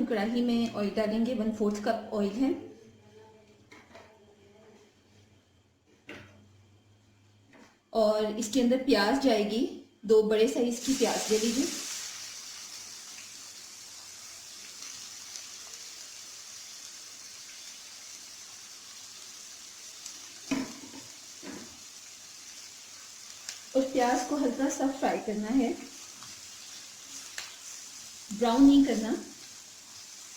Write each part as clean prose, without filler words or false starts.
कढ़ाई में ऑयल डालेंगे, 1/4 कप ऑयल है। और इसके अंदर प्याज जाएगी, 2 बड़े साइज की प्याज ले लीजिए। और प्याज को हल्का सा फ्राई करना है, ब्राउन नहीं करना,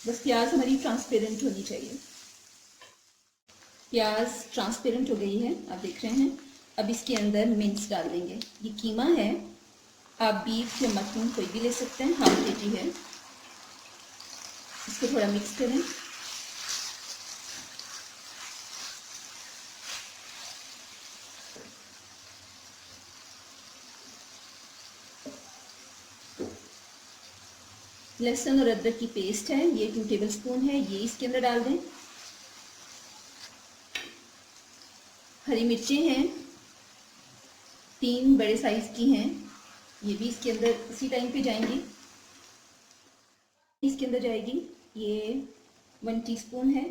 बस प्याज हमारी ट्रांसपेरेंट होनी चाहिए। प्याज ट्रांसपेरेंट हो गई है, आप देख रहे हैं। अब इसके अंदर मिंस डाल देंगे। ये कीमा है, आप बीफ या मटन कोई भी ले सकते हैं, 1/2 kg है। इसको थोड़ा मिक्स करें। लहसुन और अदरक की पेस्ट है, ये 2 टेबलस्पून है, ये इसके अंदर डाल दें। हरी मिर्चें हैं, 3 बड़े साइज की हैं, ये भी इसके अंदर इसी टाइम पे जाएंगी। इसके अंदर जाएगी, ये 1 टीस्पून है।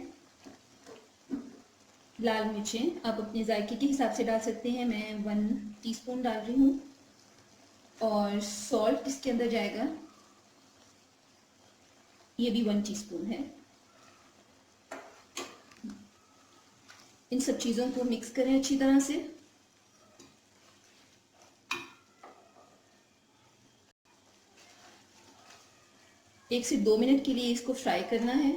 लाल मिर्चें आप अपने जायके के हिसाब से डाल सकते हैं, मैं 1 टीस्पून डाल रही हूँ। और सॉल्ट इसके अंदर जाएगा, ये भी 1 टीस्पून है। इन सब चीज़ों को मिक्स करें अच्छी तरह से। एक से 2 मिनट के लिए इसको फ्राई करना है,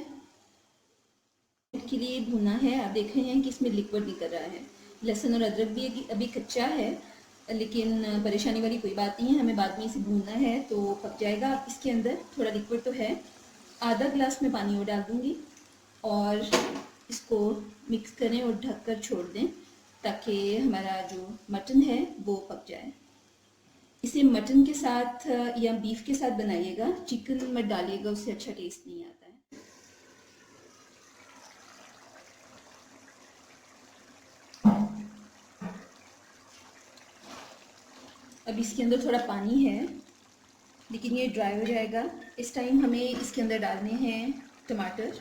के लिए भुना है। आप देख रहे हैं कि इसमें लिक्विड निकल रहा है। लहसुन और अदरक भी अभी कच्चा है, लेकिन परेशानी वाली कोई बात नहीं है, हमें बाद में इसे भूनना है तो पक जाएगा। अब इसके अंदर थोड़ा लिक्विड तो है, आधा ग्लास में पानी और डाल दूंगी और इसको मिक्स करें और ढककर छोड़ दें ताकि हमारा जो मटन है वो पक जाए। इसे मटन के साथ या बीफ के साथ बनाइएगा, चिकन मत डालिएगा, उससे अच्छा टेस्ट नहीं आता है। अब इसके अंदर थोड़ा पानी है, लेकिन ये ड्राई हो जाएगा। इस टाइम हमें इसके अंदर डालने हैं टमाटर।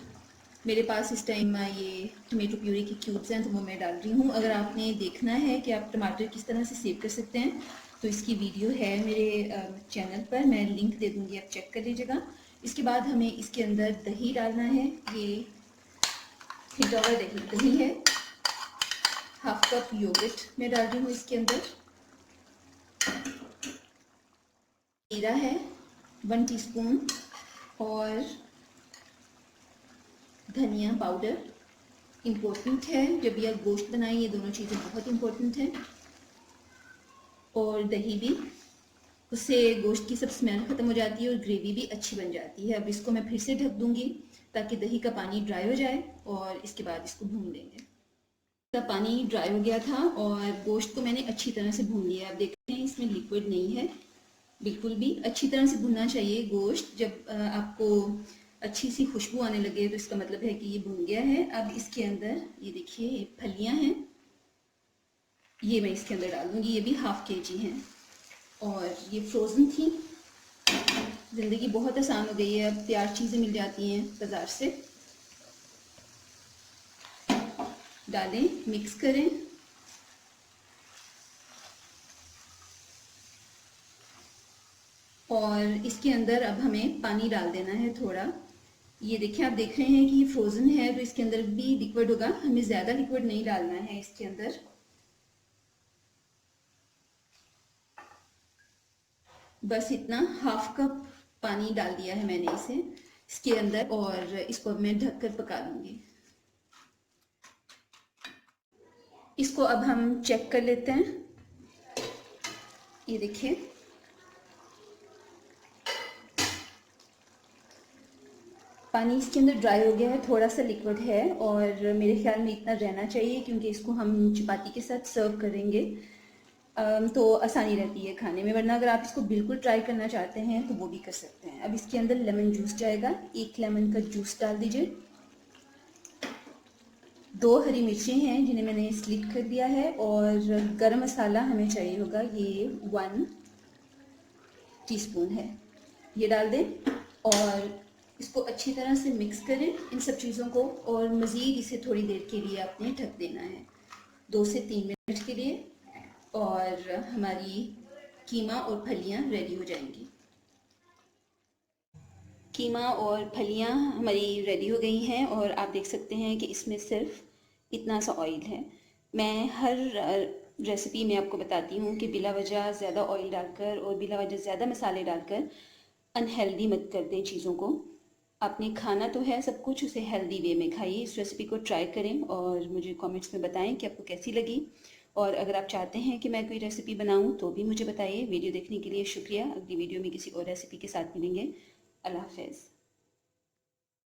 मेरे पास इस टाइम ये टमेटो प्यूरी की क्यूब्स हैं तो वो मैं डाल रही हूँ। अगर आपने देखना है कि आप टमाटर किस तरह से सेव कर सकते हैं तो इसकी वीडियो है मेरे चैनल पर, मैं लिंक दे दूँगी, आप चेक कर लीजिएगा। इसके बाद हमें इसके अंदर दही डालना है, ये हिटौरा दही है, 1/2 कप योगर्ट मैं डाल रही हूँ इसके अंदर। जीरा है 1 टीस्पून और धनिया पाउडर इम्पोर्टेंट है, जब भी आप गोश्त बनाएं ये दोनों चीज़ें बहुत इम्पोर्टेंट हैं। और दही भी, उससे गोश्त की सब स्मेल ख़त्म हो जाती है और ग्रेवी भी अच्छी बन जाती है। अब इसको मैं फिर से ढक दूंगी ताकि दही का पानी ड्राई हो जाए और इसके बाद इसको भून लेंगे। का पानी ड्राई हो गया था और गोश्त को मैंने अच्छी तरह से भून लिया। आप देख रहे हैं इसमें लिक्विड नहीं है बिल्कुल भी। अच्छी तरह से भुनना चाहिए गोश्त, जब आपको अच्छी सी खुशबू आने लगे तो इसका मतलब है कि ये भुन गया है। अब इसके अंदर ये देखिए ये फलियां हैं, ये मैं इसके अंदर डाल दूंगी, ये भी 1/2 kg हैं और ये फ्रोज़न थी। ज़िंदगी बहुत आसान हो गई है, अब तैयार चीज़ें मिल जाती हैं बाज़ार से। डालें, मिक्स करें और इसके अंदर अब हमें पानी डाल देना है थोड़ा। ये देखिए, आप देख रहे हैं कि ये फ्रोज़न है तो इसके अंदर भी लिक्विड होगा, हमें ज़्यादा लिक्विड नहीं डालना है इसके अंदर। बस इतना, 1/2 कप पानी डाल दिया है मैंने इसके अंदर और इसको अब मैं ढककर पका लूँगी। इसको अब हम चेक कर लेते हैं। ये देखिए पानी इसके अंदर ड्राई हो गया है, थोड़ा सा लिक्विड है और मेरे ख्याल में इतना रहना चाहिए क्योंकि इसको हम चपाती के साथ सर्व करेंगे तो आसानी रहती है खाने में। वरना अगर आप इसको बिल्कुल ट्राई करना चाहते हैं तो वो भी कर सकते हैं। अब इसके अंदर लेमन जूस जाएगा, 1 लेमन का जूस डाल दीजिए। 2 हरी मिर्चें हैं जिन्हें मैंने स्लिट कर दिया है और गरम मसाला हमें चाहिए होगा, ये 1 टीस्पून है, ये डाल दें। और इसको अच्छी तरह से मिक्स करें इन सब चीज़ों को, और मज़ीद इसे थोड़ी देर के लिए आपने ढक देना है, 2 से 3 मिनट के लिए, और हमारी कीमा और फलियाँ रेडी हो जाएंगी। कीमा और फलियाँ हमारी रेडी हो गई हैं, और आप देख सकते हैं कि इसमें सिर्फ इतना सा ऑयल है। मैं हर रेसिपी में आपको बताती हूँ कि बिला वजह ज़्यादा ऑयल डालकर और बिला वजह ज़्यादा मसाले डालकर अनहेल्दी मत कर दें चीज़ों को। आपने खाना तो है सब कुछ, उसे हेल्दी वे में खाइए। इस रेसिपी को ट्राई करें और मुझे कमेंट्स में बताएं कि आपको कैसी लगी, और अगर आप चाहते हैं कि मैं कोई रेसिपी बनाऊं तो भी मुझे बताइए। वीडियो देखने के लिए शुक्रिया। अगली वीडियो में किसी और रेसिपी के साथ मिलेंगे। अल्लाह हाफ़िज़।